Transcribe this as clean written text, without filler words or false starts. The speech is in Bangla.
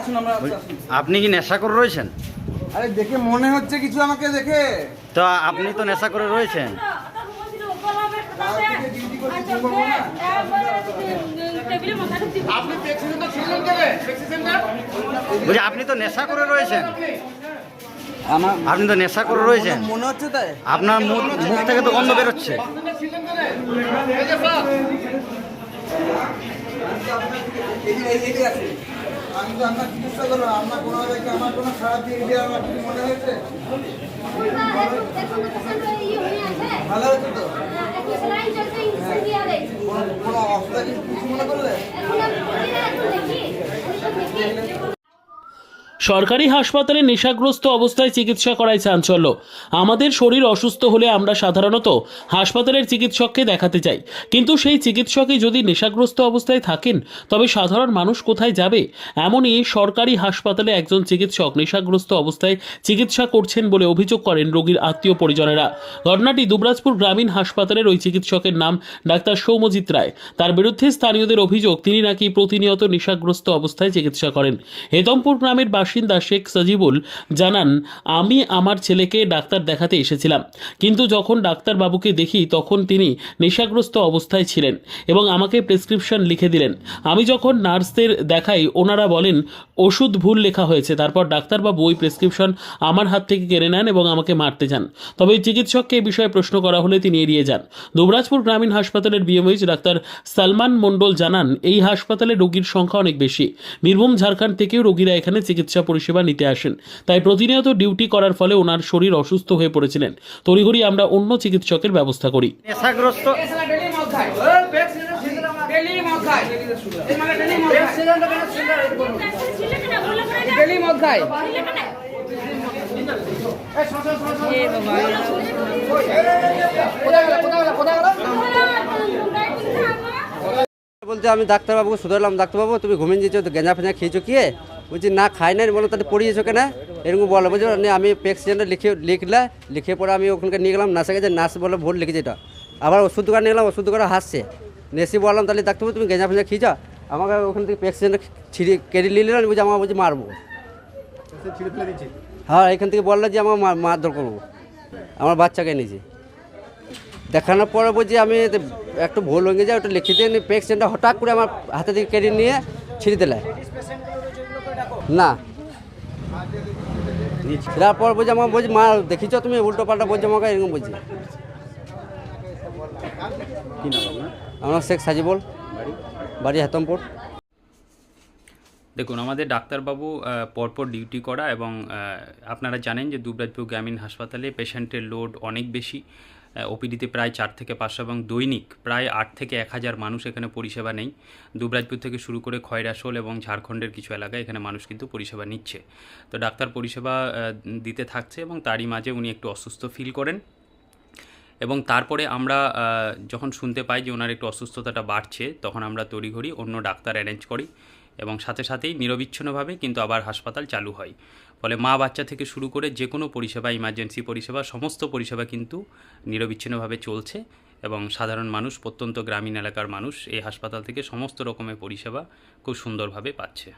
আসুন আমরা আপনি কি নেশা করে রয়েছেন? আরে দেখে মনে হচ্ছে কিছু আমাকে দেখে। তো আপনি তো নেশা করে রয়েছেন। বলছি আপনি তো নেশা করে রয়েছেন। আপনি তো নেশা করে রয়েছেন মনে হচ্ছে তাই। আপনার মুখ থেকে তো গন্ধ বেরোচ্ছে। আমি তো আপনার চিকিৎসা করলাম, আপনার কোনো খারাপ দিক দিয়ে আমার কিছু মনে হয়েছে? ভালো হয়েছে তো? কোনো অবস্থা কিছু মনে করলে? সরকারি হাসপাতালে নেশাগ্রস্ত অবস্থায় চিকিৎসা করায় চাঞ্চল্য। আমাদের শরীর অসুস্থ হলে আমরা সাধারণত হাসপাতালের চিকিৎসককে দেখাতে চাই, কিন্তু সেই চিকিৎসকই যদি নেশাগ্রস্ত অবস্থায় থাকেন তবে সাধারণ মানুষ কোথায় যাবে? এমনই সরকারি হাসপাতালে একজন চিকিৎসক নেশাগ্রস্ত অবস্থায় চিকিৎসা করছেন বলে অভিযোগ করেন রোগীর আত্মীয় পরিজনেরা। ঘটনাটি দুবরাজপুর গ্রামীণ হাসপাতালের ওই চিকিৎসকের নাম ডাক্তার সৌম্যজিৎ রায়। তার বিরুদ্ধে স্থানীয়দের অভিযোগ তিনি নাকি প্রতিনিয়ত নেশাগ্রস্ত অবস্থায় চিকিৎসা করেন। হেতমপুর গ্রামের বাসিন্দা শেখ সজিবুল জানান, আমি আমার ছেলেকে ডাক্তার দেখাতে এসেছিলাম, কিন্তু যখন ডাক্তারবাবুকে দেখি তখন তিনি নেশাগ্রস্ত অবস্থায় ছিলেন এবং আমাকে প্রেসক্রিপশন লিখে দিলেন। আমি যখন নার্সদের দেখাই ওনারা বলেন ওষুধ ভুল লেখা হয়েছে। তারপর ডাক্তারবাবু ওই প্রেসক্রিপশন আমার হাত থেকে কেড়ে নেন এবং আমাকে মারতে যান। তবে এই চিকিৎসককে এই বিষয়ে প্রশ্ন করা হলে তিনি এড়িয়ে যান। দুবরাজপুর গ্রামীণ হাসপাতালের বিএমএইচ ডাক্তার সালমান মণ্ডল জানান, এই হাসপাতালে রোগীর সংখ্যা অনেক বেশি। বীরভূম, ঝাড়খণ্ড থেকেও রোগীরা এখানে চিকিৎসা পরিষেবা নিতে আসেন, তাই প্রতিনিয়ত ডিউটি করার ফলে ওনার শরীর অসুস্থ হয়ে পড়েছিলেন। তড়িঘড়ি আমরা অন্য চিকিৎসকের ব্যবস্থা করি। নেশাগ্রস্ত বলতে আমি ডাক্তারবাবুকে শুধারলাম, ডাক্তারবাবু তুমি ঘুমিয়ে দিয়েছো তো, গেঁজা ফেঁজা খেয়েছো কি? বলছি না খাই নাই। বলো তাহলে পড়িয়েছো কেন? এরকম বলো। বলছো আমি প্রেসক্রিপশনটা লিখে পরে আমি ওখানকে নিয়ে গেলাম নার্সের কাছে। নার্স বলে ভুল লিখেছে এটা। আবার ওষুধ দোকানে নিয়ে গেলাম, ওষুধ দোকানে হাসছে। নেশি বললাম তাহলে ডাক্তারবাবু তুমি গেঁজা ফেঁজা খেয়েছো? আমাকে ওখান থেকে প্রেসক্রিপশনটা কেড়ে নিয়ে নিলাম। বলছি আমাকে বলছি মারবো। হ্যাঁ, এখান থেকে বললো যে আমার মারধর করবো, আমার বাচ্চাকে নিজে দেখানোর পরে বলছি আমি একটু ভুল হয়ে যায় ওটা লিখে দিয়ে প্রেসক্রিপশনটা হঠাৎ করে আমার হাতে থেকে কেড়ে নিয়ে ছিঁড়ে দিলে। না তারপর বলছি আমাকে বলছি মা দেখিছ তুমি উল্টো পাল্টা বলছো আমাকে, এরকম বলছি। আমার শেখ সাজিবুল, বাড়ি হেতমপুর। দেখুন, আমাদের ডাক্তারবাবু পরপর ডিউটি করা এবং আপনারা জানেন যে দুবরাজপুর গ্রামীণ হাসপাতালে পেশেন্টের লোড অনেক বেশি। ওপিডিতে প্রায় 4 থেকে 500 এবং দৈনিক প্রায় 8 থেকে 1000 মানুষ এখানে পরিষেবা নেই। দুবরাজপুর থেকে শুরু করে খয়রাসোল এবং ঝাড়খণ্ডের কিছু এলাকায় এখানে মানুষ কিন্তু পরিষেবা নিচ্ছে। তো ডাক্তার পরিষেবা দিতে থাকছে এবং তারই মাঝে উনি একটু অসুস্থ ফিল করেন এবং তারপরে আমরা যখন শুনতে পাই যে ওনার একটু অসুস্থতাটা বাড়ছে, তখন আমরা তড়িঘড়ি অন্য ডাক্তার অ্যারেঞ্জ করি এবং সাথে সাথেই নিরবিচ্ছিন্নভাবে কিন্তু আবার হাসপাতাল চালু হয়। ফলে মা বাচ্চা থেকে শুরু করে যে কোনো পরিষেবা, ইমার্জেন্সি পরিষেবা, সমস্ত পরিষেবা কিন্তু নিরবিচ্ছিন্নভাবে চলছে এবং সাধারণ মানুষ, প্রত্যন্ত গ্রামীণ এলাকার মানুষ এই হাসপাতাল থেকে সমস্ত রকমের পরিষেবা খুব সুন্দরভাবে পাচ্ছে।